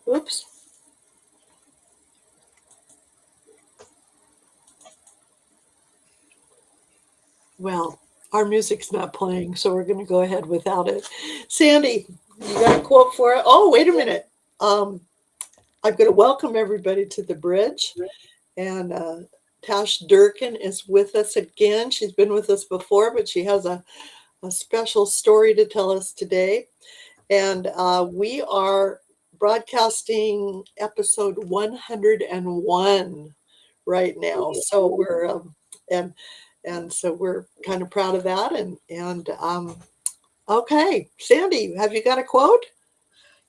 Oops. Well, our music's not playing, so we're going to go ahead without it. Sandy, you got a quote for it? Oh, wait a minute. Um, I'm going to welcome everybody to the bridge. And Tash Durkin is with us again. She's been with us before, but she has a special story to tell us today. And we are broadcasting episode 101 right now. So we're and so we're kind of proud of that. And okay, Sandy, have you got a quote?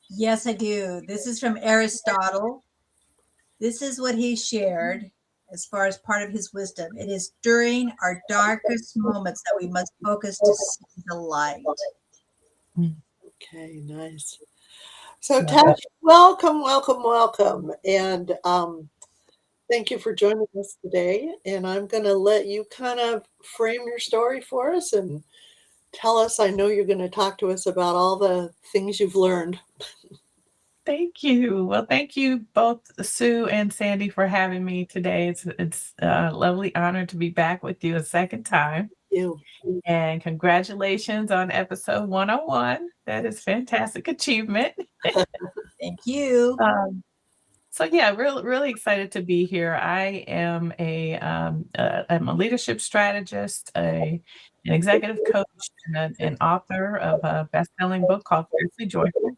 Yes, I do. This is from Aristotle. This is what he shared as far as part of his wisdom. It is during our darkest moments that we must focus to see the light. Okay, nice. So Love Tash, it. welcome, welcome, welcome, and thank you for joining us today. And I'm going to let you kind of frame your story for us and tell us. I know you're going to talk to us about all the things you've learned. Thank you. Well, thank you both, Sue and Sandy, for having me today. It's a lovely honor to be back with you a second time. You. And congratulations on episode 101. That is fantastic achievement. Thank you. Um, so yeah, really excited to be here. I am I'm a leadership strategist, an executive coach, and an author of a best-selling book called Fiercely Joyful.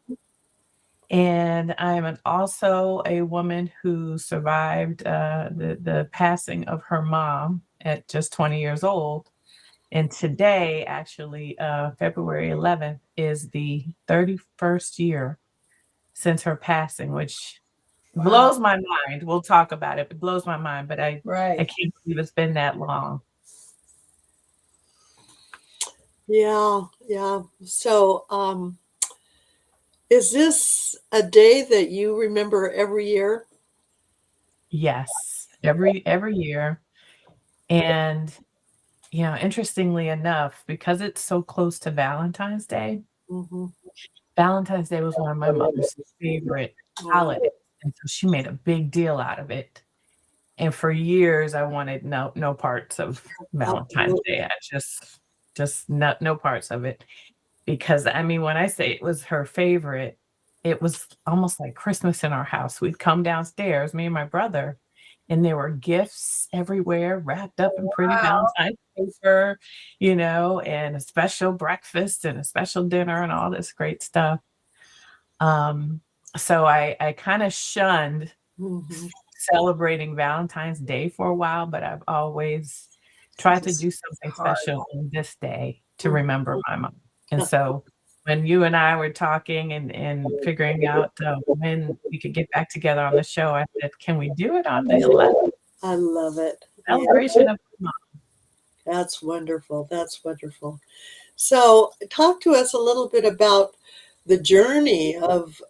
And I'm also a woman who survived the passing of her mom at just 20 years old. And today, actually, February 11th, is the 31st year since her passing, which Wow. blows my mind. We'll talk about it. It blows my mind, but I Right. can't believe it's been that long. Yeah, yeah. So, is this a day that you remember every year? Yes, every year. And interestingly enough, because it's so close to Valentine's Day, Mm-hmm. Valentine's Day was one of my mother's favorite Wow. holidays, and so she made a big deal out of it. And for years, I wanted no parts of Valentine's Absolutely. Day. I just no parts of it, because, I mean, when I say it was her favorite, it was almost like Christmas in our house. We'd come downstairs, me and my brother, and there were gifts everywhere wrapped up in pretty Wow. Valentine's paper, and a special breakfast and a special dinner and all this great stuff. Um, so I kind of shunned Mm-hmm. celebrating Valentine's Day for a while, but I've always tried to Just do something hard. special on this day to Mm-hmm. remember my mom. And so when you and I were talking and figuring out when we could get back together on the show, I said, can we do it on the 11th I love it. Yeah, celebration of my mom? that's wonderful. That's wonderful. So, talk to us a little bit about the journey of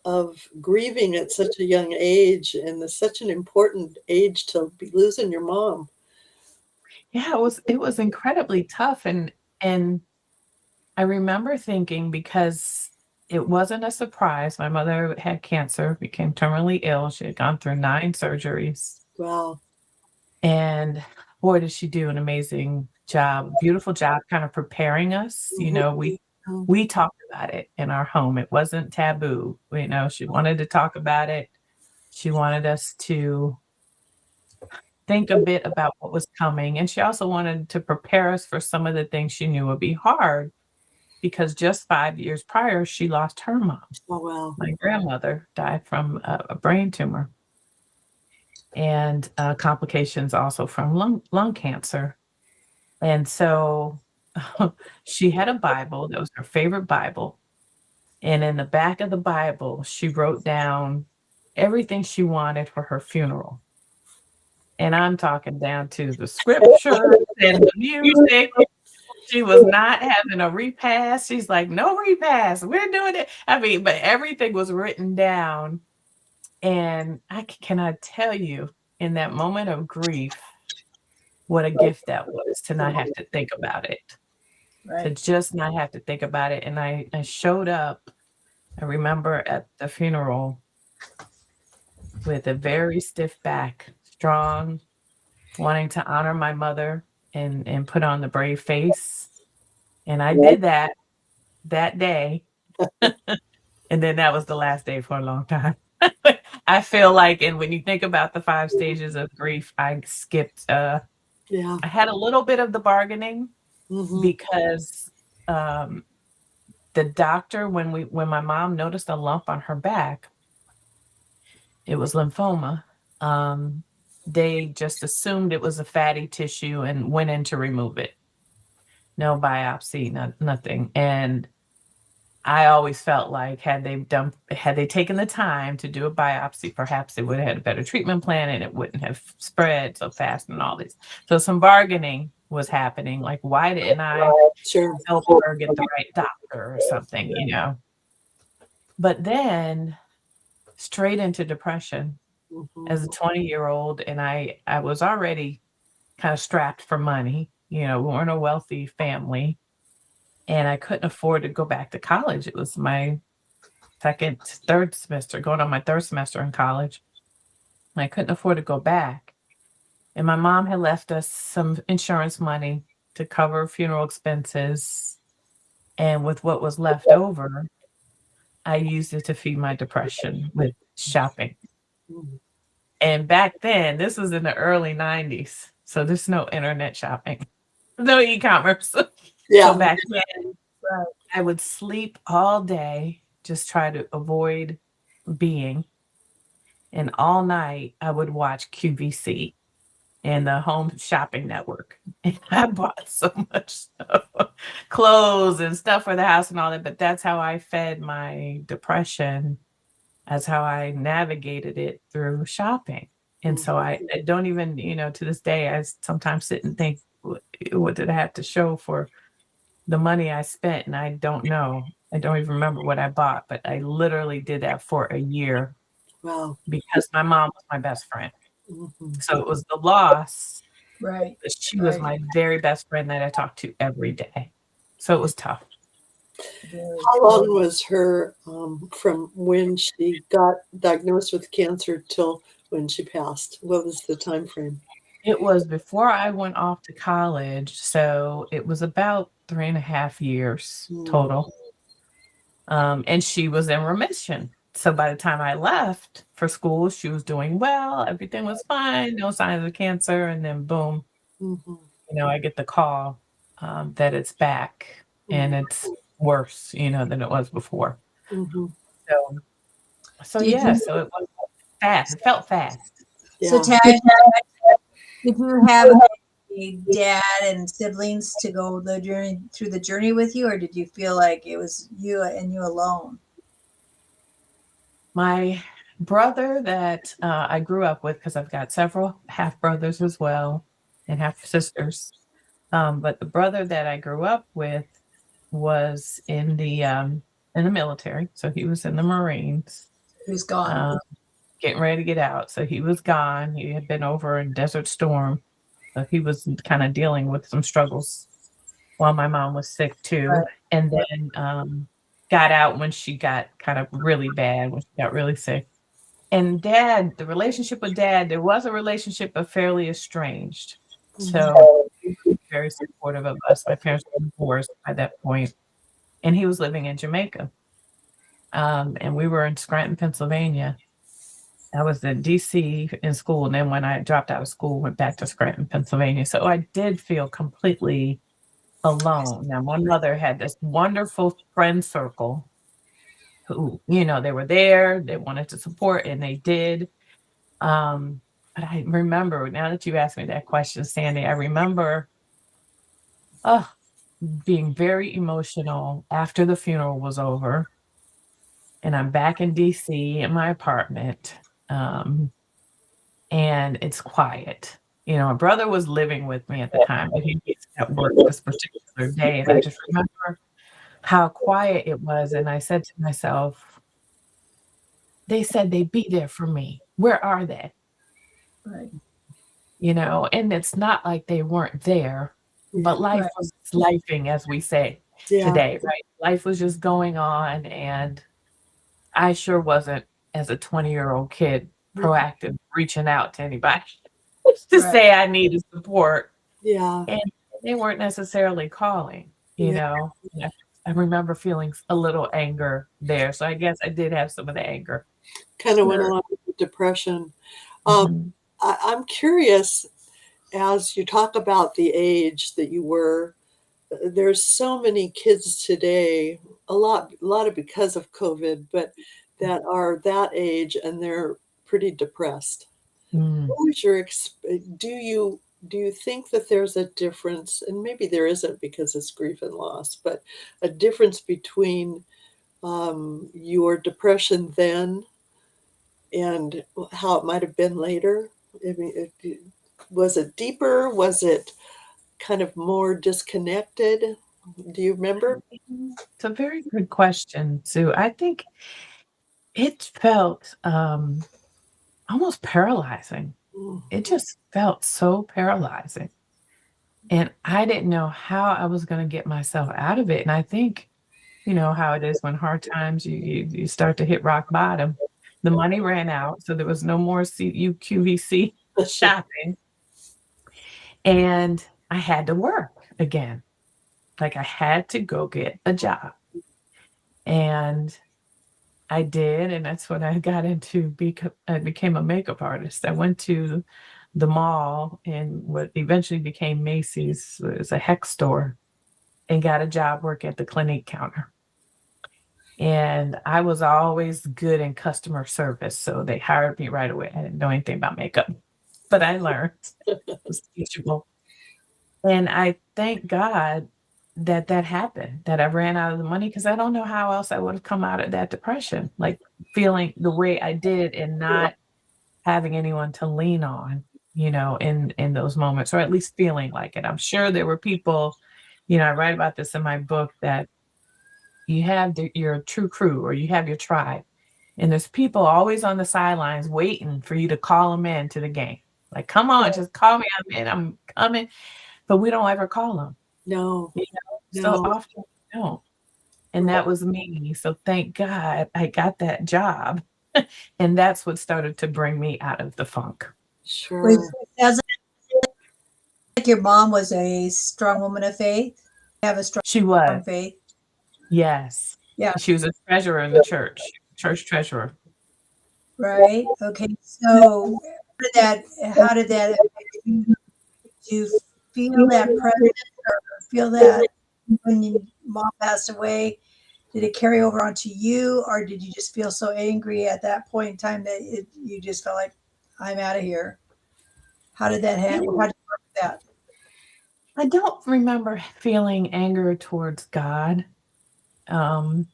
grieving at such a young age, and it's such an important age to be losing your mom. Yeah, it was incredibly tough. And I remember thinking, because it wasn't a surprise. My mother had cancer, became terminally ill. She had gone through 9 surgeries. Wow. And boy, did she do an amazing job, beautiful job kind of preparing us. Mhm. We talked about it in our home. It wasn't taboo. She wanted to talk about it. She wanted us to think a bit about what was coming. And she also wanted to prepare us for some of the things she knew would be hard, because just 5 years prior, she lost her mom. Oh, wow. My grandmother died from a brain tumor, and complications also from lung cancer. And so she had a Bible that was her favorite Bible. And in the back of the Bible, she wrote down everything she wanted for her funeral. And I'm talking down to the scripture and the music. She was not having a repast. She's like, no repast. We're doing it. I mean, but everything was written down. And can I tell you, in that moment of grief, what a gift that was, to not have to think about it, to Right. just not have to think about it. And I showed up, I remember, at the funeral, with a very stiff back, strong, wanting to honor my mother and put on the brave face. And I did that day. And then that was the last day for a long time. I feel like, and when you think about the 5 stages of grief, I skipped, Yeah. I had a little bit of the bargaining Hmm. because the doctor, when my mom noticed a lump on her back, it was lymphoma. Um, they just assumed it was a fatty tissue and went in to remove it. No biopsy, nothing. And I always felt like had they taken the time to do a biopsy, perhaps they would have had a better treatment plan and it wouldn't have spread so fast and all this. So some bargaining was happening. Like, why didn't I Sure. help her get the right doctor or something, you know? But then straight into depression as a Hmm. 20-year-old, and I was already kind of strapped for money. You know, we weren't a wealthy family, and I couldn't afford to go back to college. It was my third semester, going on my third semester in college. And I couldn't afford to go back. And my mom had left us some insurance money to cover funeral expenses. And with what was left over, I used it to feed my depression with shopping. And back then, this was in the early 90s. So there's no internet shopping, no e-commerce. So Yeah. back then, I would sleep all day, just try to avoid being. And all night, I would watch QVC and the Home Shopping Network. And I bought so much stuff, clothes and stuff for the house and all that. But that's how I fed my depression. That's how I navigated it through shopping. And so I don't even, you know, to this day, I sometimes sit and think, what did I have to show for the money I spent? And I don't know. I don't even remember what I bought, but I literally did that for a year Wow. because my mom was my best friend. Hmm. So it was the loss, Right. but she was my very best friend that I talked to every day. So it was tough. Very How true. long was her from when she got diagnosed with cancer till when she passed? What was the time frame? It was before I went off to college, so it was about 3.5 years Mm. total. And she was in remission. So by the time I left for school, she was doing well, everything was fine, no signs of cancer, and then boom, Mhm. you know, I get the call, that it's back and Mhm. it's worse, you know, than it was before. Mhm. So Did yeah, you? so it was fast. It felt fast. So Yeah. Tash, did you have a dad and siblings to go the journey through the journey with you, or did you feel like it was you and you alone? My brother that, I grew up with, because I've got several half brothers as well and half sisters. But the brother that I grew up with was in the military, so he was in the Marines, He was gone. um, getting ready to get out. So he was gone. He had been over in Desert Storm, so he was kind of dealing with some struggles while my mom was sick too. Right. And then got out when she got kind of really bad, when she got really sick. And dad, the relationship with dad, there was a relationship, but fairly estranged. Mhm. So very supportive of us. My parents were divorced by that point, and he was living in Jamaica. And we were in Scranton, Pennsylvania. I was in DC in school, and then when I dropped out of school, went back to Scranton, Pennsylvania. So I did feel completely alone. Now, my mother had this wonderful friend circle who, you know, they were there, they wanted to support, and they did. Um, but I remember, now that you asked me that question, Sandy, I remember oh, being very emotional after the funeral was over, and I'm back in DC in my apartment, um, and it's quiet. You know, my brother was living with me at the time, but he was at work this particular day, and I just remember how quiet it was, and I said to myself, "They said they'd be there for me. Where are they?" Right. You know, and it's not like they weren't there, but life Right. was lifing, as we say Yeah. today, right? Life was just going on, and I sure wasn't, as a 20-year-old kid, proactive, reaching out to anybody to Right. say I needed support. Yeah. And they weren't necessarily calling, you Yeah. know. And I remember feeling a little anger there. So I guess I did have some of the anger. Kind of went Sure. along with the depression. Um, Mhm. I'm curious, as you talk about the age that you were, there's so many kids today, a lot of because of COVID, but that are that age and they're pretty depressed. Mm. What was your do you think that there's a difference, and maybe there isn't because it's grief and loss, but a difference between your depression then and how it might have been later? I mean, was it deeper? Was it kind of more disconnected? Do you remember? It's a very good question, Sue. I think it felt almost paralyzing. Mm, It just felt so paralyzing. And I didn't know how I was going to get myself out of it. And I think, you know, how it is when hard times, you start to hit rock bottom. The money ran out, so there was no more QVC shopping. And I had to work again. Like I had to go get a job. And I did, and that's when I got into I became a makeup artist. I went to the mall in what eventually became Macy's. It was a hex store, and got a job work at the Clinique counter. And I was always good in customer service, so they hired me right away. I didn't know anything about makeup, but I learned. It was teachable. And I thank God that that happened, that I ran out of the money because I don't know how else I would have come out of that depression, like feeling the way I did and yeah, not having anyone to lean on, you know, in those moments, or at least feeling like it. I'm sure there were people, you know, I write about this in my book that you have your true crew or you have your tribe, and there's people always on the sidelines waiting for you to call them in to the game. Like, come on, just call me. I'm in. I'm coming. But we don't ever call them. no, You know, so no, often we don't. And right, that was me. So thank God I got that job. And that's what started to bring me out of the funk. Wait, sure. it sounds like your mom was a strong woman of faith. Have a strong She was, faith. yes. Yeah. She was a treasurer in the church treasurer. Right. Okay. So how did that affect you? Did you feel that presence or feel that when your mom passed away? Did it carry over onto you, or did you just feel so angry at that point in time that you just felt like, I'm out of here? How did that You happen? know, How did you work with that? I don't remember feeling anger towards God, um,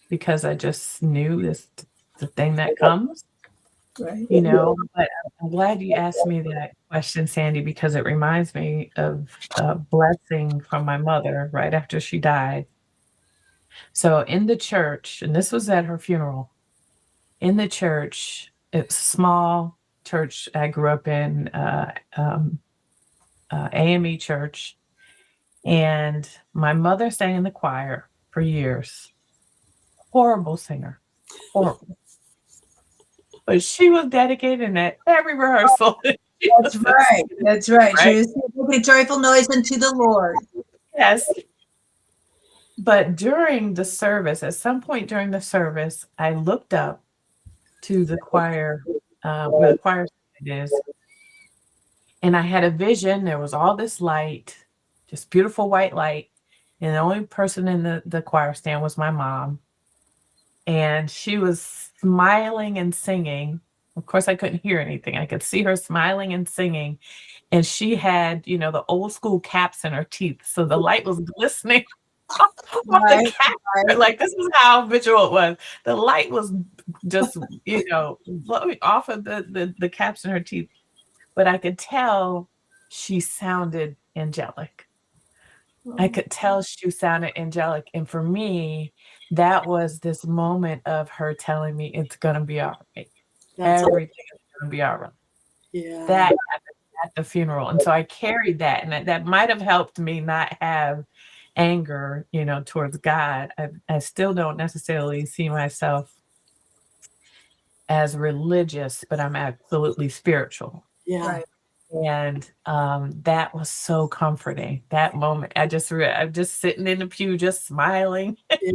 because I just knew this the thing that comes, Right. you know. But I'm glad you asked me that question, Sandy, because it reminds me of a blessing from my mother right after she died. So in the church, and this was at her funeral, in the church, it's a small church I grew up in, AME church, and my mother sang in the choir for years. Horrible singer, horrible. But she was dedicated at every rehearsal. She That's was a right. singer, That's right. She right? was making a joyful noise unto the Lord. Yes. But during the service, at some point during the service, I looked up to the choir, where the choir stand is, and I had a vision. There was all this light, just beautiful white light, and the only person in the choir stand was my mom, and she was smiling and singing. Of course, I couldn't hear anything. I could see her smiling and singing, and she had, you know, the old school caps in her teeth, so the light was glistening off the Right. cap. Right. Like, this is how visual it was. The light was just, you know, blowing off of the caps in her teeth, but I could tell she sounded angelic. I Oh, could tell she sounded angelic, and for me, that was this moment of her telling me, "It's gonna be all right. That's Everything is gonna be all right." yeah, That happened at the funeral, and so I carried that, and that might have helped me not have anger, you know, towards God. I still don't necessarily see myself as religious, but I'm absolutely spiritual. Yeah. Right. And that was so comforting. That moment, I'm just sitting in the pew, just smiling. Yeah.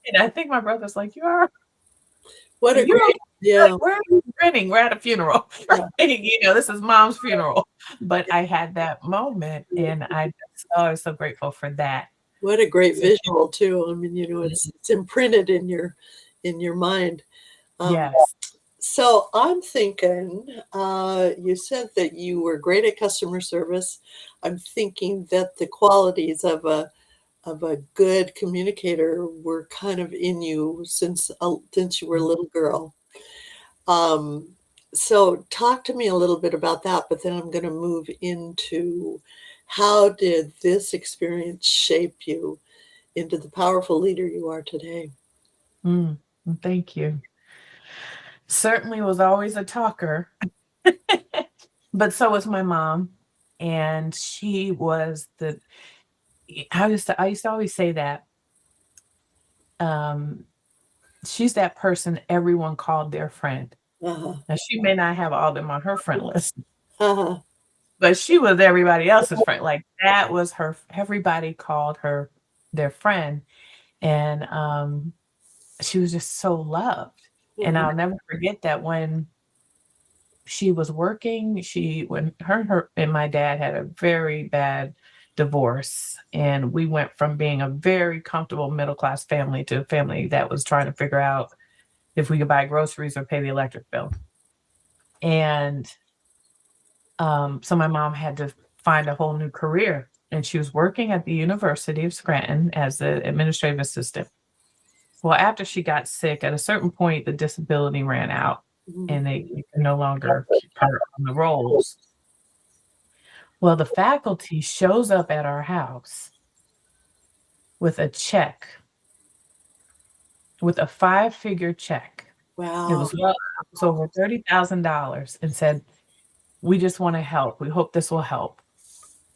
And I think my brother's like, What a you're great, yeah. where are you grinning? We're at a funeral. Yeah. Right? This is mom's funeral. But I had that moment, and I was so grateful for that. What a great So, visual too. I mean, it's imprinted in your mind. Um, yes. so I'm thinking, you said that you were great at customer service. I'm thinking that the qualities of a good communicator were kind of in you since you were a little girl. Um, so talk to me a little bit about that, but then I'm going to move into how did this experience shape you into the powerful leader you are today? Mm, thank you. Certainly was always a talker, but so was my mom. And she was I used to always say that um, she's that person everyone called their friend. Uh-huh. Now, she may not have all them on her friend list, Uh-huh. but she was everybody else's friend. Like that was everybody called her their friend. And she was just so loved. And Mhm. I'll never forget that when she was working, when her and my dad had a very bad divorce. And we went from being a very comfortable middle class family to a family that was trying to figure out if we could buy groceries or pay the electric bill. And so my mom had to find a whole new career. And she was working at the University of Scranton as an administrative assistant. Well, after she got sick, at a certain point, the disability ran out Mhm. and they could no longer keep her on the rolls. Well, the faculty shows up at our house with a check, with a 5-figure check. It Wow. was, well, it was over $30,000 and said, we just want to help. We hope this will help.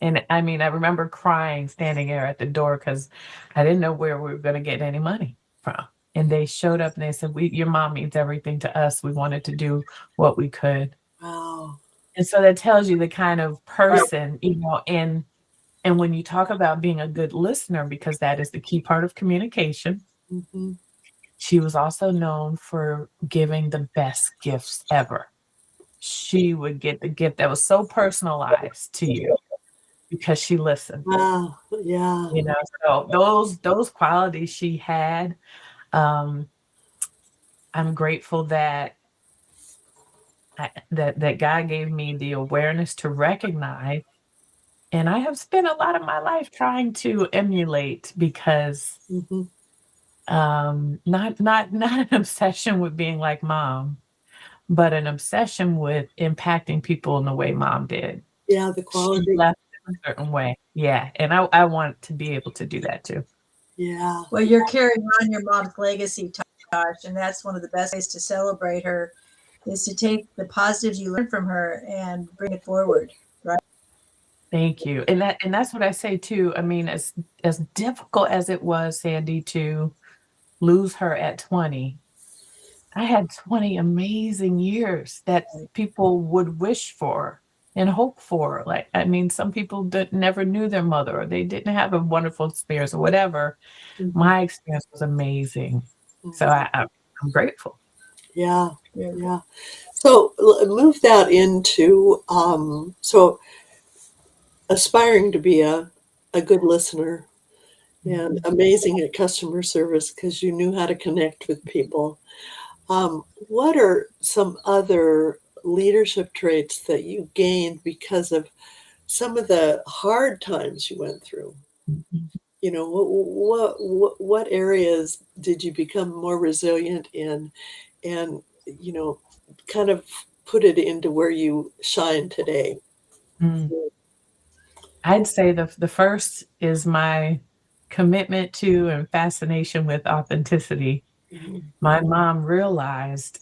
And I mean, I remember crying standing there at the door because I didn't know where we were going to get any money from. And they showed up and they said, your mom means everything to us. We wanted to do what we could. Wow. And so that tells you the kind of person, and when you talk about being a good listener, because that is the key part of communication, Hmm. she was also known for giving the best gifts ever. She would get the gift that was so personalized to you because she listened. Wow. Yeah. So those qualities she had, um, I'm grateful that that God gave me the awareness to recognize, and I have spent a lot of my life trying to emulate because Hmm. not an obsession with being like mom, but an obsession with impacting people in the way mom did. Yeah. The She quality. left in a certain way. Yeah. And I want to be able to do that too. Yeah. Well, you're carrying on your mom's legacy, Tosh, and that's one of the best ways to celebrate her is to take the positives you learned from her and bring it forward, right? Thank you. And that's what I say too. I mean, as difficult as it was, Sandy, to lose her at 20, I had 20 amazing years that people would wish for and hope for. Like, I mean, some people that never knew their mother or they didn't have a wonderful experience or whatever. Mhm. My experience was amazing. So Mhm. I'm grateful. Yeah. Yeah. Yeah. So move that into so aspiring to be a good listener and amazing at customer service because you knew how to connect with people. What are some other leadership traits that you gained because of some of the hard times you went through? Mhm. What areas did you become more resilient in, and kind of put it into where you shine today? Mm. I'd say the first is my commitment to and fascination with authenticity. Mhm. My mom realized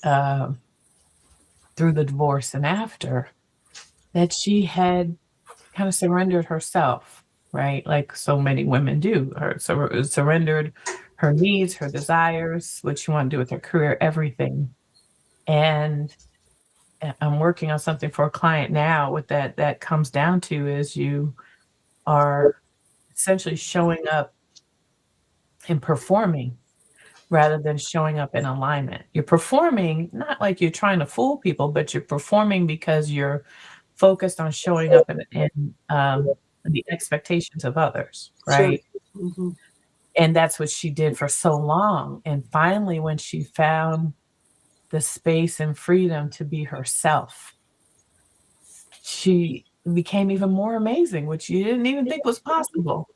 through the divorce and after that she had kind of surrendered herself, right? Like so many women do. Surrendered her needs, her desires, what she wanted to do with her career, everything. And I'm working on something for a client now. What that comes down to is you are essentially showing up and performing rather than showing up in alignment. You're performing not like you're trying to fool people, but you're performing because you're focused on showing up in the expectations of others, Sure. right? Hmm. And that's what she did for so long. And finally, when she found the space and freedom to be herself, she became even more amazing, which you didn't even think was possible.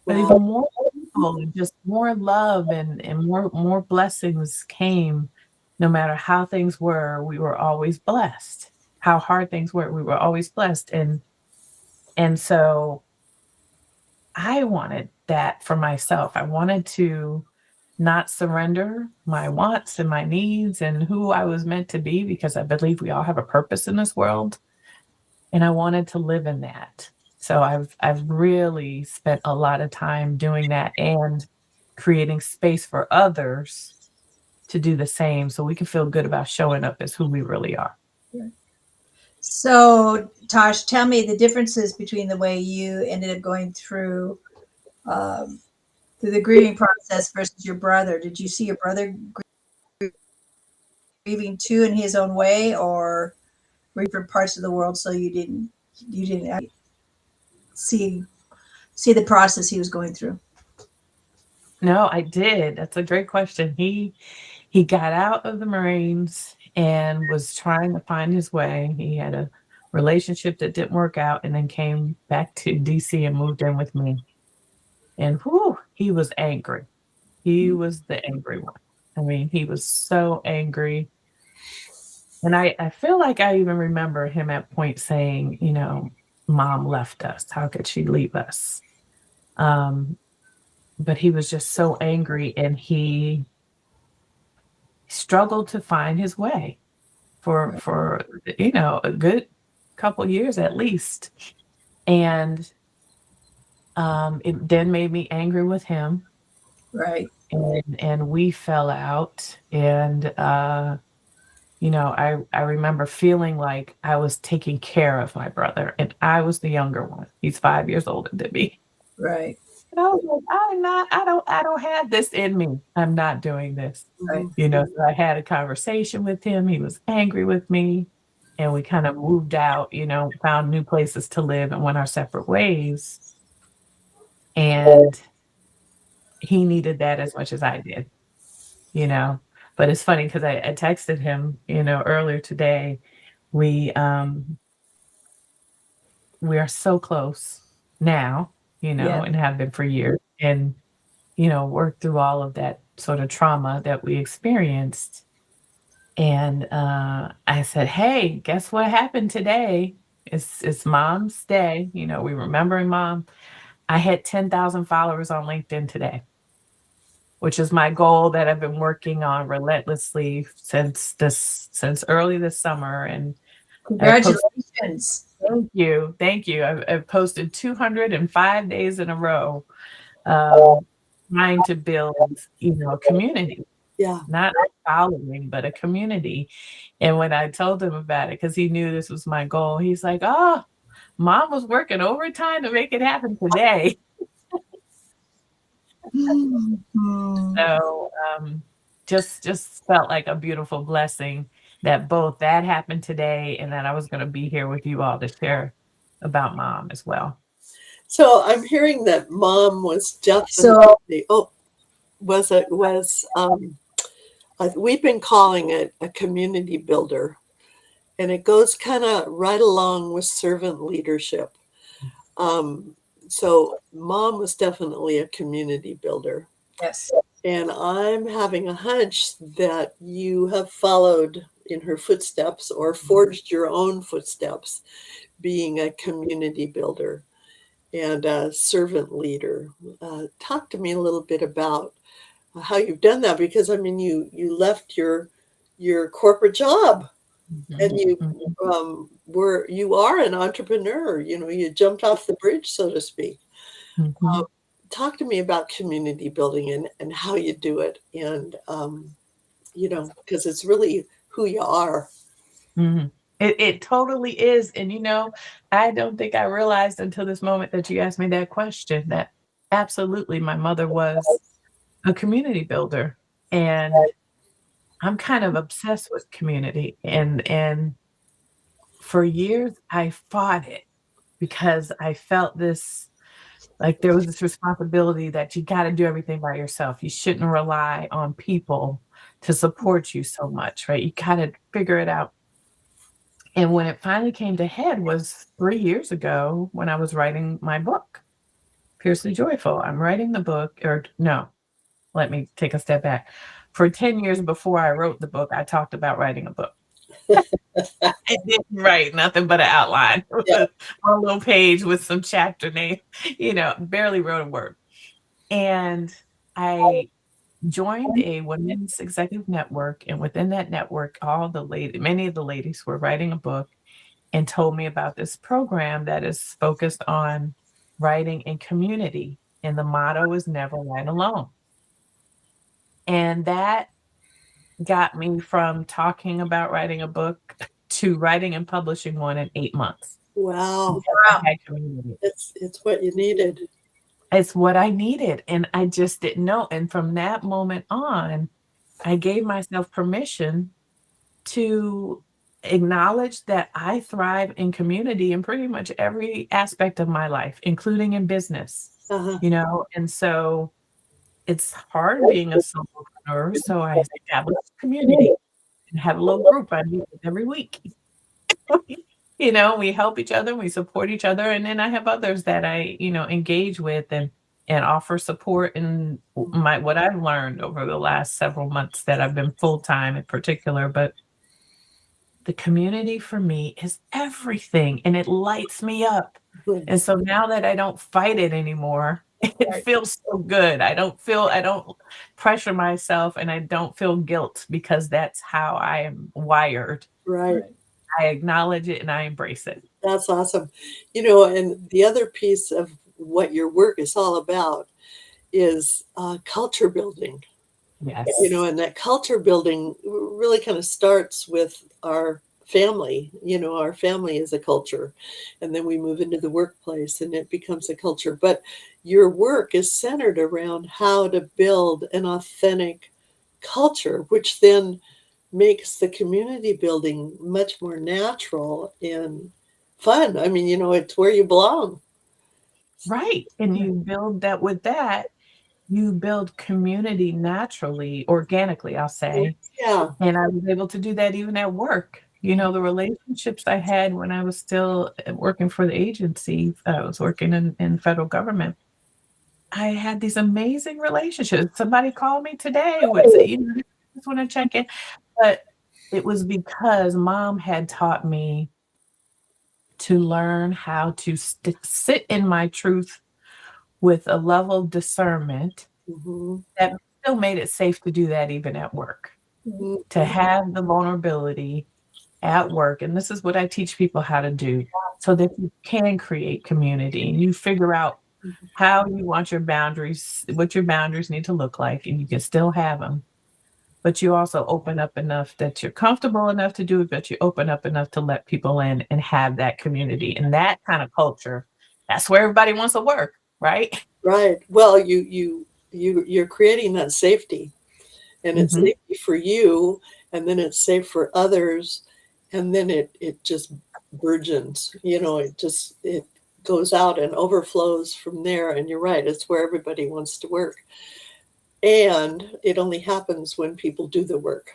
But Wow. even more people and just more love and more blessings came. No matter how things were, we were always blessed. How hard things were, we were always blessed. And so I wanted that for myself. I wanted to not surrender my wants and my needs and who I was meant to be, because I believe we all have a purpose in this world. And I wanted to live in that. So I've really spent a lot of time doing that and creating space for others to do the same so we can feel good about showing up as who we really are. So, Tosh, tell me the differences between the way you ended up going um, through the grieving process versus your brother. Did you see your brother grieving too in his own way, or were you from parts of the world so you didn't see see the process he was going through? No, I did. That's a great question. He got out of the Marines and was trying to find his way. He had a relationship that didn't work out and then came back to DC and moved in with me. And whew, he was angry. He was the angry one. I mean, he was so angry. And I feel like I even remember him at point saying, mom left us. How could she leave us? Um, but he was just so angry and he struggled to find his way for a good couple years at least. And it then made me angry with him. Right, And we fell out. And I remember feeling like I was taking care of my brother, and I was the younger one. He's 5 years older than me. right, And I was like, I don't have this in me. I'm not doing this. right, Hmm. So I had a conversation with him. He was angry with me, and we kind of moved out, found new places to live and went our separate ways. And he needed that as much as I did, you know. But it's funny because I texted him, earlier today. We we are so close now, yeah, and have been for years, and worked through all of that sort of trauma that we experienced. And I said, "Hey, guess what happened today? It's Mom's Day. We remembering Mom. I had 10,000 followers on LinkedIn today, which is my goal that I've been working on relentlessly since early this summer. And I posted, congratulations. thank you. I've posted 205 days in a row, um, trying to build, a community, Yeah. not a following, but a community. And when I told him about it, because he knew this was my goal, he's like, "Oh, Mom was working overtime to make it happen today." Mhm. So just felt like a beautiful blessing that both that happened today and that I was going to be here with you all to share about Mom as well. So I'm hearing that Mom was So, definitely, oh, we've been calling it a community builder, and it goes kind of right along with servant leadership. Um, so Mom was definitely a community builder. yes, And I'm having a hunch that you have followed in her footsteps or forged your own footsteps, being a community builder and a servant leader. Talk to me a little bit about how you've done that, because I mean, you left your corporate job and Mhm, you mhm, you are an entrepreneur. You jumped off the bridge, so to speak. mhm. Talk to me about community building and how you do it, and because it's really who you are. Mhm. It totally is, and, I don't think I realized until this moment that you asked me that question that absolutely my mother was a community builder, and I'm kind of obsessed with community, and for years, I fought it because I felt this like, there was this responsibility that you gotta do everything by yourself. You shouldn't rely on people to support you so much, right? You gotta figure it out. And when it finally came to head was 3 years ago when I was writing my book, Fiercely Joyful. I'm writing the book or no, let me take a step back. For 10 years before I wrote the book, I talked about writing a book. I didn't write nothing but an outline, Yeah. one little page with some chapter name, barely wrote a word. And I joined a women's executive network, and within that network, many of the ladies were writing a book and told me about this program that is focused on writing in community, and the motto is never write alone. And that got me from talking about writing a book to writing and publishing one in 8 months Wow. because I had community. It's what you needed. It's what I needed, and I just didn't know, and from that moment on, I gave myself permission to acknowledge that I thrive in community in pretty much every aspect of my life, including in business, Uh-huh. and so it's hard being a solopreneur, so I established a community and have a little group I meet with every week. We help each other, we support each other, and then I have others that I, engage with and offer support in my what I've learned over the last several months that I've been full-time in particular, but the community for me is everything, and it lights me up. Good. And so now that I don't fight it anymore, it Right. feels so good. I don't pressure myself, and I don't feel guilt because that's how I am wired. Right. I acknowledge it and I embrace it. That's awesome. And the other piece of what your work is all about is culture building. Yes. And that culture building really kind of starts with our family. Our family is a culture, and then we move into the workplace and it becomes a culture. But your work is centered around how to build an authentic culture, which then makes the community building much more natural and fun. I mean, it's where you belong. Right. And you build that with that, you build community naturally, organically, I'll say. Yeah. And I was able to do that even at work. The relationships I had when I was still working for the agency, I was working in federal government. I had these amazing relationships. Somebody called me today would say, just want to check in. But it was because mom had taught me to learn how to sit in my truth with a level of discernment Hmm. that still made it safe to do that even at work, to have the vulnerability at work. And this is what I teach people how to do so that you can create community and you figure out how you want what your boundaries need to look like, and you can still have them. But you also open up enough that you're comfortable enough to do it, but you open up enough to let people in and have that community and that kind of culture. That's where everybody wants to work, right? Right. Well, you're creating that safety, and it's Mhm. safety for you, and then it's safe for others, and then it just burgeons. It goes out and overflows from there. And you're right, it's where everybody wants to work. And it only happens when people do the work.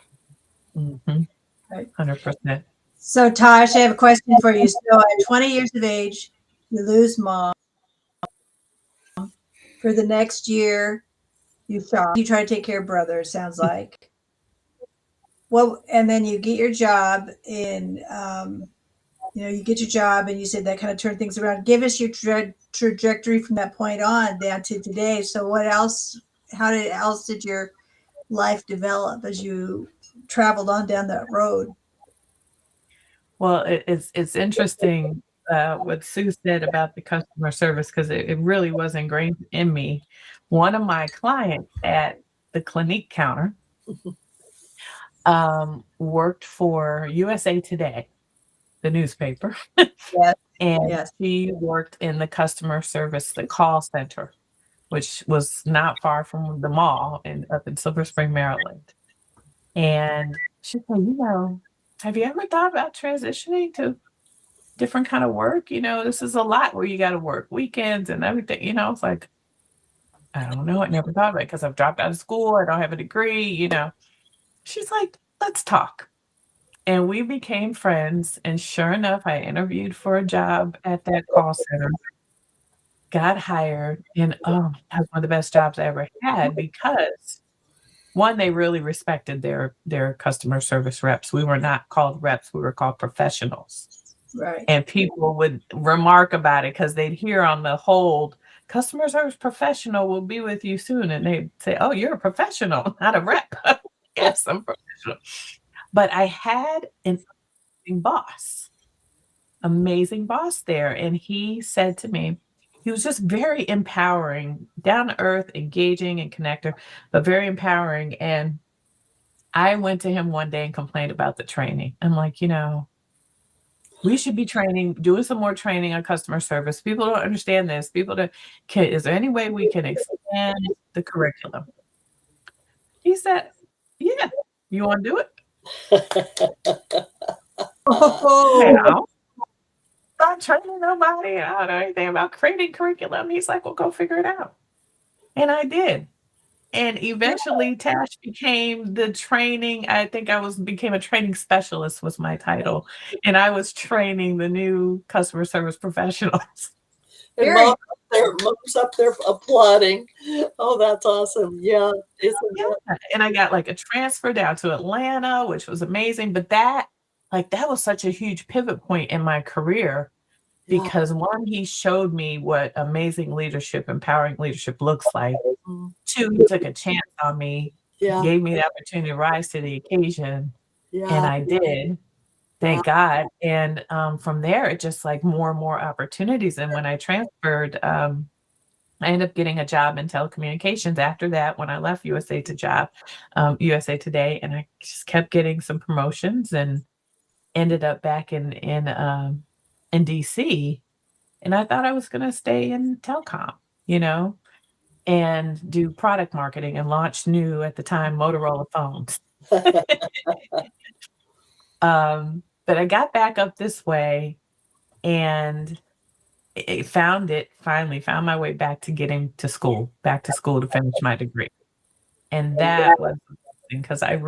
Mhm. Right. 100%. So, Tosh, I have a question for you. So, at 20 years of age, you lose mom. For the next year, you shop. You try to take care of brother. Sounds like. Well, and then you get your job in. You get your job, and you said that kind of turned things around. Give us your trajectory from that point on down to today. So, what else? Else did your life develop as you traveled on down that road? Well, it's interesting what Sue said about the customer service because it really was ingrained in me. One of my clients at the Clinique counter worked for USA Today, the newspaper, Yes. and Yes. she worked in the customer service, the call center, which was not far from the mall up in Silver Spring, Maryland. And she said, have you ever thought about transitioning to different kind of work? This is a lot where you got to work weekends and everything. I was like, I don't know. I never thought about it because I've dropped out of school. I don't have a degree. She's like, let's talk. And we became friends. And sure enough, I interviewed for a job at that call center, got hired, and that was one of the best jobs I ever had because one, they really respected their customer service reps. We were not called reps, we were called professionals. Right. And people would remark about it because they'd hear on the hold, customer service professional will be with you soon. And they'd say, oh, you're a professional, not a rep. Yes, I'm professional. But I had an amazing boss there. And he said to me, he was just very empowering, down to earth, engaging and connector, but very empowering. And I went to him one day and complained about the training. I'm like, we should be doing some more training on customer service. People don't understand this. Is there any way we can expand the curriculum? He said, yeah, you want to do it? Oh, Not training nobody. I don't know anything about creating curriculum. He's like, well, go figure it out. And I did. And eventually Tash became the training. I think became a training specialist was my title. And I was training the new customer service professionals. And Very mom's up there applauding. Oh, that's awesome. Yeah. And I got like a transfer down to Atlanta, which was amazing. But that was such a huge pivot point in my career because one, he showed me what amazing leadership, empowering leadership looks like. Two, he took a chance on me, gave me the opportunity to rise to the occasion. And I did. Thank God. And from there, it just like more and more opportunities. And when I transferred, I ended up getting a job in telecommunications after that when I left USA Today. And I just kept getting some promotions and ended up back in DC. And I thought I was going to stay in telecom, and do product marketing and launch new, at the time, Motorola phones. But I got back up this way and finally found my way back to getting to school to finish my degree. And that was because I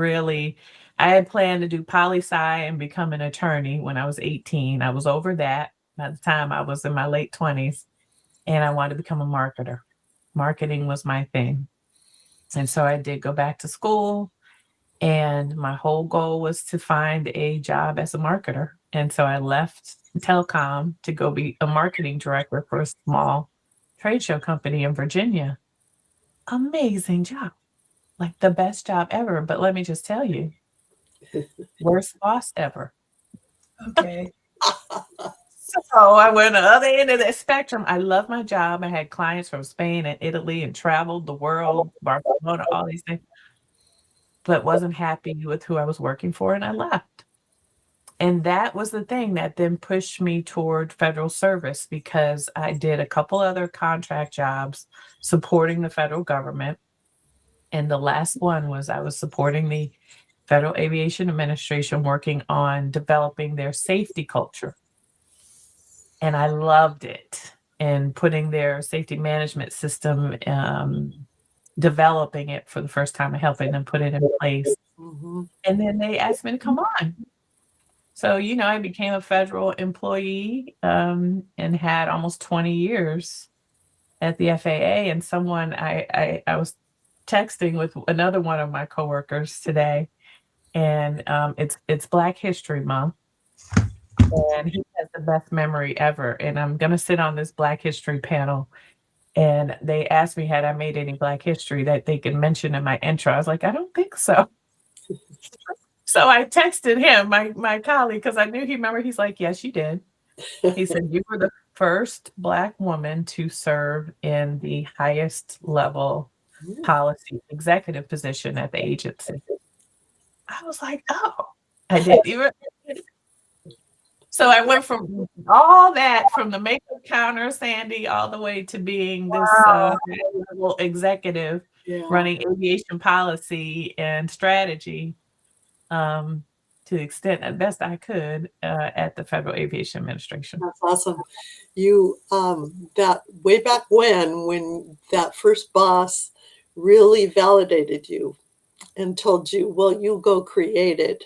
had planned to do poli-sci and become an attorney when I was 18. I was over that by the time I was in my late 20s, and I wanted to become a marketer. Marketing was my thing. And so I did go back to school, and my whole goal was to find a job as a marketer. And so I left telecom to go be a marketing director for a small trade show company in Virginia. Amazing job. Like the best job ever. But let me just tell you, worst boss ever. okay. So I went on the other end of that spectrum. I love my job. I had clients from Spain and Italy and traveled the world, Barcelona, all these things, but wasn't happy with who I was working for, and I left. And that was the thing that then pushed me toward federal service, because I did a couple other contract jobs supporting the federal government. And the last one was I was supporting the Federal Aviation Administration, working on developing their safety culture. And I loved it, and putting their safety management system, developing it for the first time, and helping them put it in place. And then they asked me to come on. So, I became a federal employee, and had almost 20 years at the FAA. And someone I was texting with another one of my coworkers today, and it's Black History Month. And he has the best memory ever. And I'm going to sit on this Black History panel. And they asked me, had I made any Black history that they could mention in my intro? I was like, I don't think so. So I texted him, my colleague, because I knew he remembered. He's like, yes, you did. He said, you were the first Black woman to serve in the highest level policy executive position at the agency. I was like, oh. I did. So I went from all that, from the makeup counter, Sandy, all the way to being this high-level executive Yeah, running aviation policy and strategy, to the extent as best I could at the Federal Aviation Administration. that's awesome. You that way back when that first boss really validated you and told you, well, you go create it.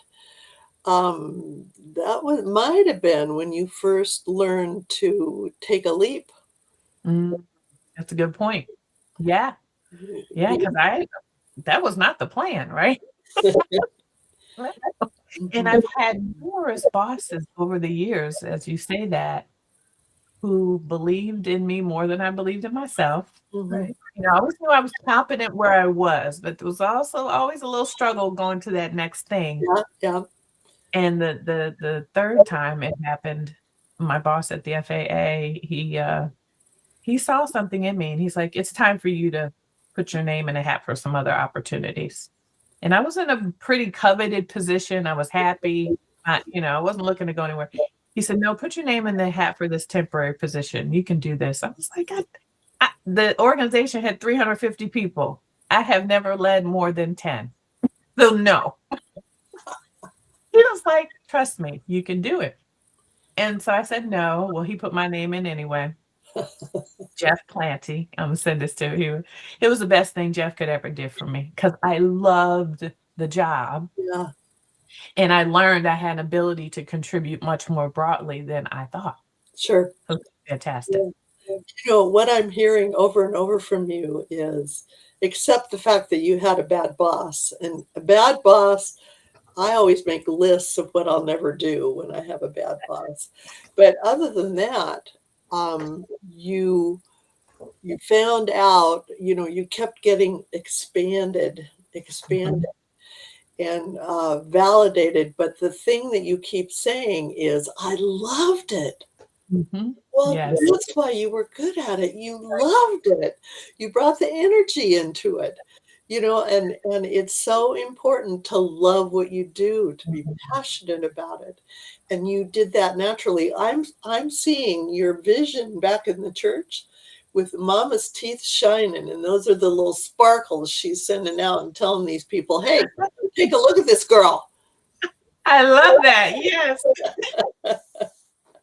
That was might have been when you first learned to take a leap. Mm, that's a good point. Yeah, yeah, because that was not the plan, right? And Mhm. I've had numerous bosses over the years, as you say that, who believed in me more than I believed in myself. Mhm. Right. You know, I always knew I was competent where I was, but there was also always a little struggle going to that next thing. Yeah, yeah, And the third time it happened, my boss at the FAA, he saw something in me and he's like, it's time for you to put your name in a hat for some other opportunities. And I was in a pretty coveted position. I was happy. I wasn't looking to go anywhere. He said, no, put your name in the hat for this temporary position. You can do this. I was like, the organization had 350 people. I have never led more than 10. So no. He was like, trust me, you can do it. And so I said no. Well, he put my name in anyway. Jeff Planty. I'm gonna send this to you. It was the best thing Jeff could ever do for me because I loved the job yeah. and I learned I had an ability to contribute much more broadly than I thought. Sure. It was fantastic. Yeah. You know, what I'm hearing over and over from you is accept the fact that you had a bad boss. And a bad boss, I always make lists of what I'll never do when I have a bad boss. But other than that, you found out, you kept getting expanded Mhm. and validated. But the thing that you keep saying is, I loved it. Mhm. Well, Yes. that's why you were good at it. You loved it. You brought the energy into it. And it's so important to love what you do, to be Mhm. passionate about it. And you did that naturally. I'm seeing your vision back in the church with Mama's teeth shining, and those are the little sparkles she's sending out and telling these people, "Hey, take a look at this girl." I love that. Yes.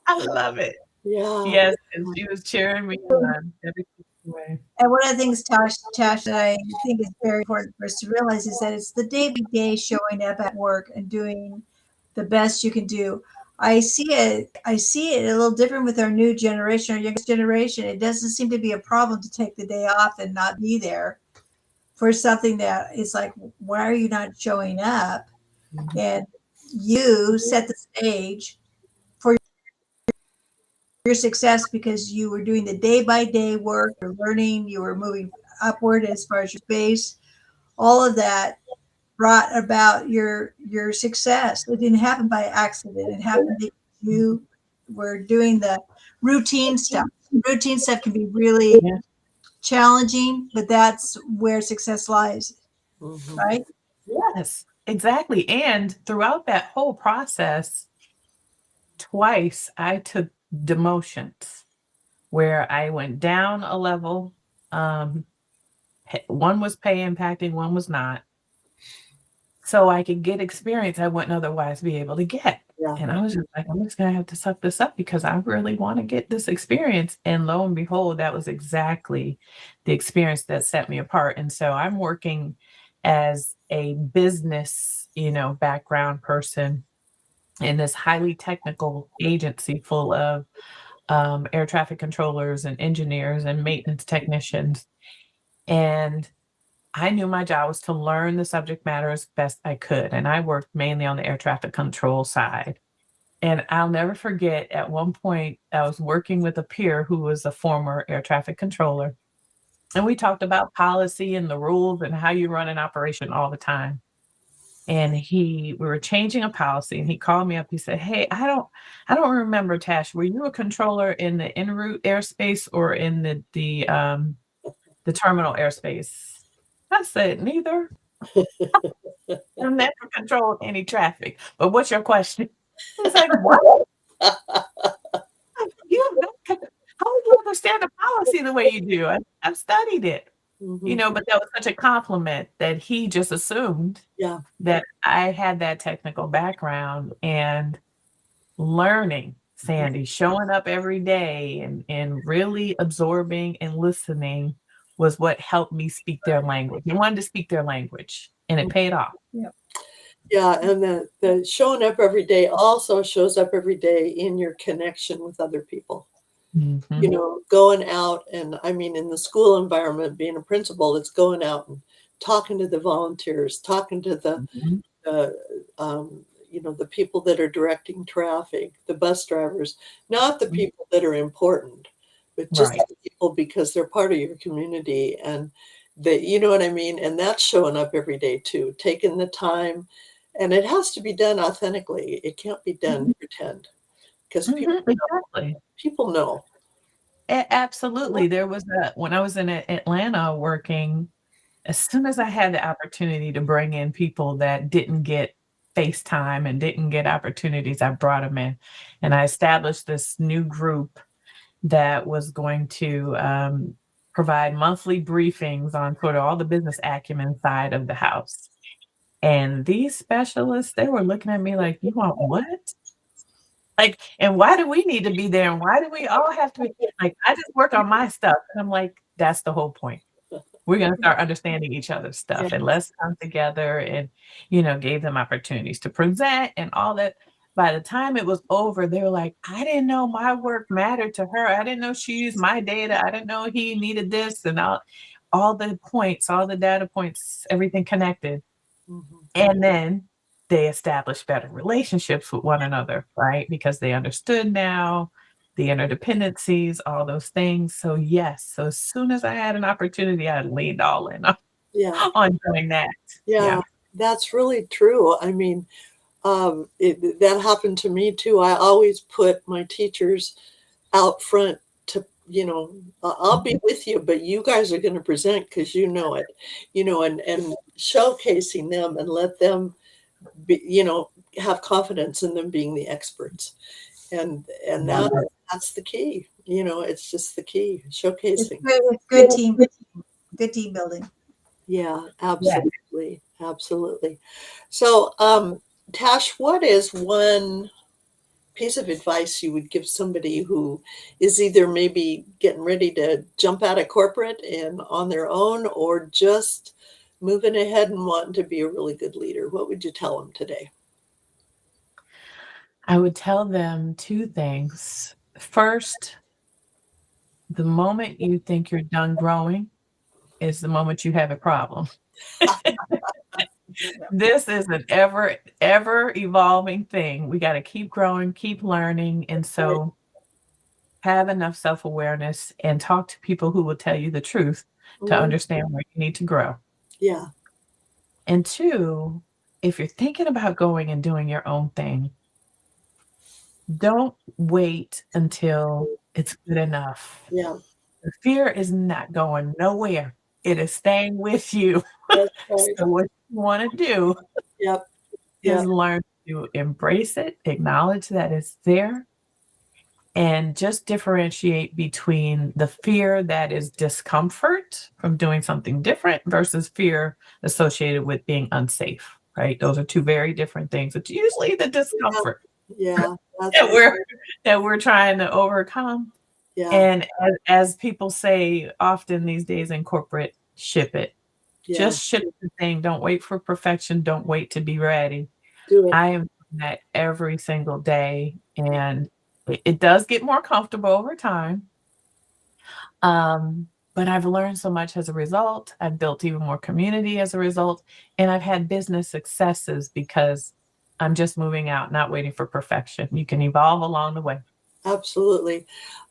I love it. Yeah. Yes, and she was cheering me on every way. And one of the things, Tash, that I think is very important for us to realize is that it's the day by day showing up at work and doing the best you can do. I see it a little different with our new generation, our youngest generation. It doesn't seem to be a problem to take the day off and not be there for something that is like, why are you not showing up? Mhm. And you set the stage for your success because you were doing the day by day work, you're learning, you were moving upward as far as your space. All of that brought about your success. It didn't happen by accident. It happened that you were doing the routine stuff. Routine stuff can be really Yeah. challenging, but that's where success lies, Mhm. right? Yes, exactly. And throughout that whole process, twice I took demotions where I went down a level. Um, one was pay impacting, one was not. So I could get experience I wouldn't otherwise be able to get. Yeah. And I was just like, I'm just gonna have to suck this up because I really want to get this experience. And lo and behold, that was exactly the experience that set me apart. And so I'm working as a business, background person in this highly technical agency full of air traffic controllers and engineers and maintenance technicians. And I knew my job was to learn the subject matter as best I could. And I worked mainly on the air traffic control side. And I'll never forget at one point, I was working with a peer who was a former air traffic controller. And we talked about policy and the rules and how you run an operation all the time. And we were changing a policy and he called me up. He said, hey, I don't remember, Tash, were you a controller in the en route airspace or in the terminal airspace? I said, neither. I've never controlled any traffic. But what's your question? I was like, what? You have no how do you understand the policy the way you do? I've studied it, Mhm. but that was such a compliment that he just assumed Yeah. that I had that technical background and learning, Sandy, showing up every day and really absorbing and listening was what helped me speak their language. I wanted to speak their language, and it paid off. Yep. Yeah, and the showing up every day also shows up every day in your connection with other people. Mhm, Going out, and I mean, in the school environment, being a principal, it's going out and talking to the volunteers, talking to mhm, the the people that are directing traffic, the bus drivers, not the mhm. people that are important, but just Right. the people because they're part of your community, and you know what I mean? And that's showing up every day too, taking the time, and it has to be done authentically. It can't be done Mhm, pretend because mhm, exactly. people know. Absolutely. There was when I was in Atlanta working, as soon as I had the opportunity to bring in people that didn't get FaceTime and didn't get opportunities, I brought them in. And I established this new group that was going to provide monthly briefings on sort of all the business acumen side of the house. And these specialists, they were looking at me like, you want what? Like, and why do we need to be there? And why do we all have to be like, I just work on my stuff. And I'm like, that's the whole point. We're gonna start understanding each other's Yeah, stuff and let's come together and, gave them opportunities to present and all that. By the time it was over, they were like, I didn't know my work mattered to her. I didn't know she used my data. I didn't know he needed this and all the points, all the data points, everything connected. mhm. And then they established better relationships with one another, right? Because they understood now the interdependencies, all those things. So yes, so as soon as I had an opportunity, I leaned all in on, Yeah, on doing that. yeah, Yeah. that's really true. I mean, that happened to me too. I always put my teachers out front to, I'll be Mhm. with you, but you guys are going to present because you know it, and showcasing them and let them be, have confidence in them being the experts. And Love it. that's the key. It's just the key, It's showcasing. good. It's good team building. Yeah, Yeah. absolutely. Absolutely. So, Tash, what is one piece of advice you would give somebody who is either maybe getting ready to jump out of corporate and on their own or just moving ahead and wanting to be a really good leader? What would you tell them today? I would tell them two things. First, the moment you think you're done growing is the moment you have a problem. This is an ever evolving thing. We got to keep growing, keep learning. And Right. so have enough self awareness and talk to people who will tell you the truth to Mhm. understand where you need to grow. Yeah. And two, if you're thinking about going and doing your own thing, don't wait until it's good enough. Yeah. The fear is not going nowhere, it is staying with you. That's right. So, what you want to do Yep. is Yep. learn to embrace it, acknowledge that it's there, and just differentiate between the fear that is discomfort from doing something different versus fear associated with being unsafe, right? Those are two very different things. It's usually the Yeah. discomfort Yeah. That's that right. we're trying to overcome. Yeah. And as people say often these days in corporate, ship it. Yeah. Just ship the thing. Don't wait for perfection. Don't wait to be ready. Do it. I am doing that every single day, and it does get more comfortable over time. But I've learned so much as a result. I've built even more community as a result, and I've had business successes because I'm just moving out, not waiting for perfection. You can evolve along the way. Absolutely.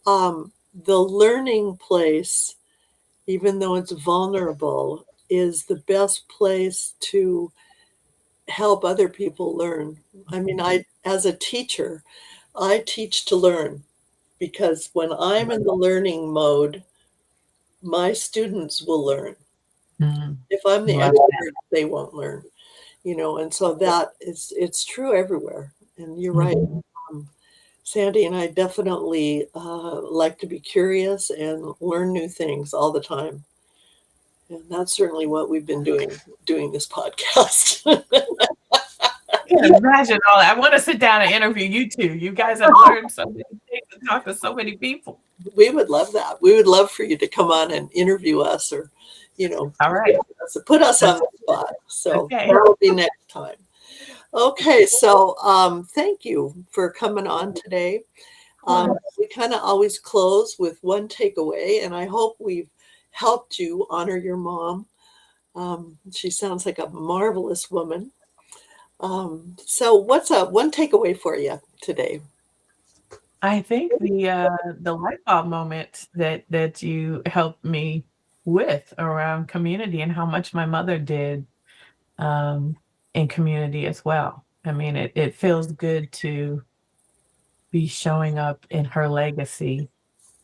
The learning place, even though it's vulnerable, is the best place to help other people learn. I mean, as a teacher, I teach to learn because when I'm in the learning mode, my students will learn. Mm, If I'm the love that. expert, they won't learn, and so it's true everywhere. And you're right. Mhm. Um, Sandy and I definitely like to be curious and learn new things all the time. And that's certainly what we've been doing this podcast. I can't imagine all that. I want to sit down and interview you two. You guys have learned so many things and talked to so many people. We would love that. We would love for you to come on and interview us, or All right. put us on That's the spot. So okay. that'll be next time. Okay, so thank you for coming on today. We kind of always close with one takeaway, and I hope we've helped you honor your mom. She sounds like a marvelous woman. So what's one takeaway for you today? I think the light bulb moment that you helped me with around community and how much my mother did um, in community as well. I mean, it feels good to be showing up in her legacy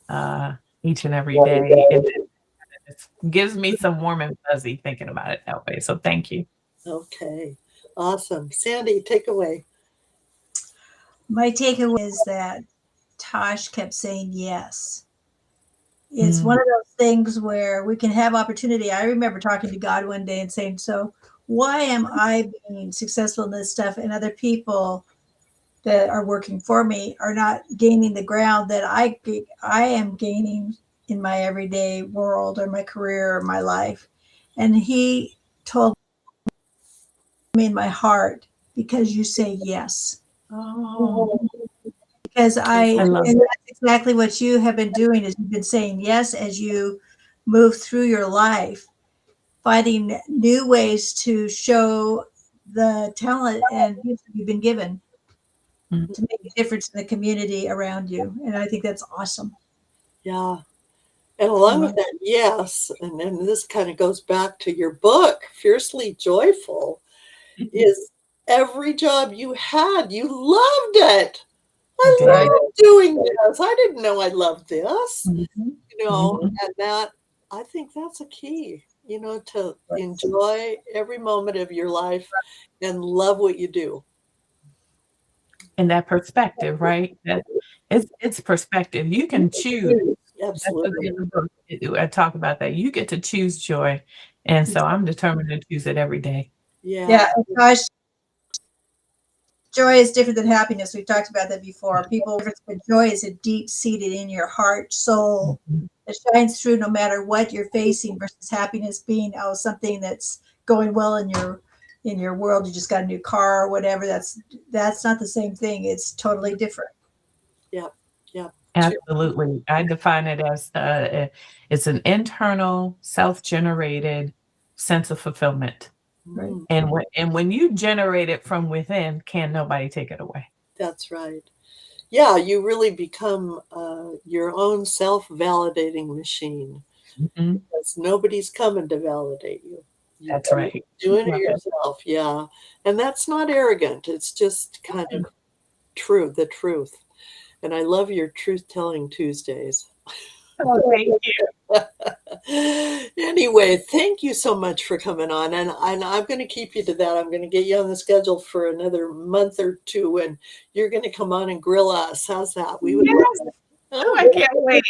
uh, each and every day. It gives me some warm and fuzzy thinking about it that way. So thank you. Okay, awesome. Sandy, take away. My takeaway is that Tosh kept saying yes. It's Mm. one of those things where we can have opportunity. I remember talking to God one day and saying, so why am I being successful in this stuff and other people that are working for me are not gaining the ground that I am gaining in my everyday world or my career or my life? And he told me in my heart, because you say yes. Oh, Because I love and that. that's exactly what you have been doing is you've been saying yes as you move through your life, finding new ways to show the talent and gifts that you've been given Mm. to make a difference in the community around you. And I think that's awesome. Yeah. And along with that, yes, and then this kind of goes back to your book, Fiercely Joyful, is every job you had, you loved it. I I did. love doing this. I didn't know I loved this, Mhm. Mhm. and that I think that's a key, to enjoy every moment of your life and love what you do. And that perspective, right? That it's perspective. You can choose. That's what's Absolutely. in the book. I talk about that. You get to choose joy. And so I'm determined to choose it every day. Yeah. Yeah. Gosh, joy is different than happiness. We've talked about that before. But joy is a deep seated in your heart, soul. Mhm. It shines through no matter what you're facing versus happiness being something that's going well in your world. You just got a new car or whatever. That's not the same thing. It's totally different. Yep. Yep. Absolutely. I define it as it's an internal, self-generated sense of fulfillment. Right. Mm, And when you generate it from within, can nobody take it away. that's right. Yeah, you really become your own self-validating machine Mhm. because nobody's coming to validate you. You're That's right. doing it Love it. yourself. Yeah. And that's not arrogant. It's just kind of the truth. And I love your truth-telling Tuesdays. Oh, thank you. Anyway, thank you so much for coming on. And I'm going to keep you to that. I'm going to get you on the schedule for another month or two, and you're going to come on and grill us. How's that? We would love Yes. it. Oh, I can't wait.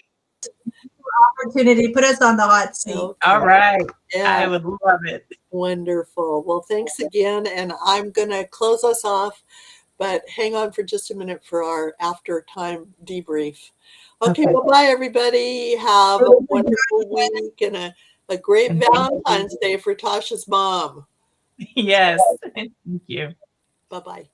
Opportunity. Put us on the hot seat. Okay. All right. Yeah, I would love it. wonderful. Well, thanks again. And I'm going to close us off, but hang on for just a minute for our after time debrief. Okay, Okay. well, bye, everybody. Have a wonderful week and a great And thank Valentine's Day for Tasha's mom. Yes. Thank you. Bye-bye.